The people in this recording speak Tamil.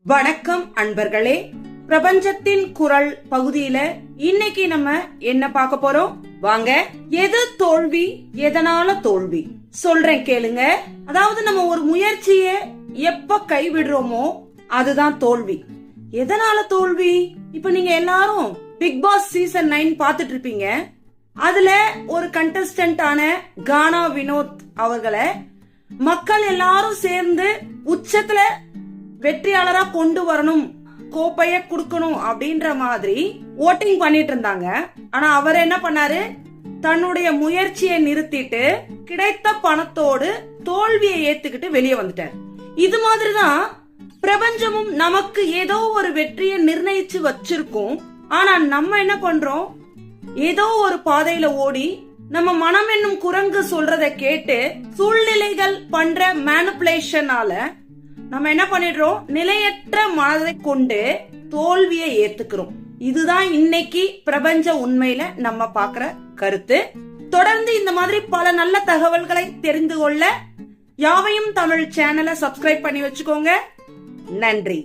வணக்கம் அன்பர்களே, பிரபஞ்சத்தின் குரல் பகுதியில இன்னைக்கு நம்ம என்ன பார்க்க போறோம்? வாங்க. எது தோல்வி, எதனால தோல்வி சொல்றேன் கேளுங்க. அதாவது நம்ம ஒரு முயற்சிய எப்ப கைவிடுறோமோ அதுதான் தோல்வி. எதனால தோல்வி? இப்ப நீங்க எல்லாரும் பிக் பாஸ் சீசன் 9 பாத்துட்டு இருப்பீங்க. அதுல ஒரு கண்டஸ்டன்டான கானா வினோத் அவர்களை மக்கள் எல்லாரும் சேர்ந்து உச்சத்துல வெற்றியாளரா கொண்டு வரணும், கோப்பைய குடுக்கணும் அப்படின்ற மாதிரி ஓட்டிங் பண்ணிட்டு இருந்தாங்க. ஆனா அவர் என்ன பண்ணாரு? தன்னுடைய முயற்சியை நிறுத்திட்டு கிடைத்த பணத்தோடு தோல்வியை ஏத்துக்கிட்டு வெளியே வந்துட்டார். இது மாதிரிதான் பிரபஞ்சமும் நமக்கு ஏதோ ஒரு வெற்றியை நிர்ணயிச்சு வச்சிருக்கோம். ஆனா நம்ம என்ன பண்றோம்? ஏதோ ஒரு பாதையில ஓடி நம்ம மனம் என்னும் குரங்கு சொல்றதை கேட்டு சூழ்நிலைகள் பண்ற மேனிபுலேஷனால நம்ம என்ன பண்ணிடுறோம்? நிலையற்ற மனதை கொண்டு தோல்வியை ஏத்துக்கிறோம். இதுதான் இன்னைக்கு பிரபஞ்ச உண்மையில நம்ம பாக்குற கருத்து. தொடர்ந்து இந்த மாதிரி பல நல்ல தகவல்களை தெரிந்து கொள்ள யாவையும் தமிழ் சேனலை சப்ஸ்கிரைப் பண்ணி வச்சுக்கோங்க. நன்றி.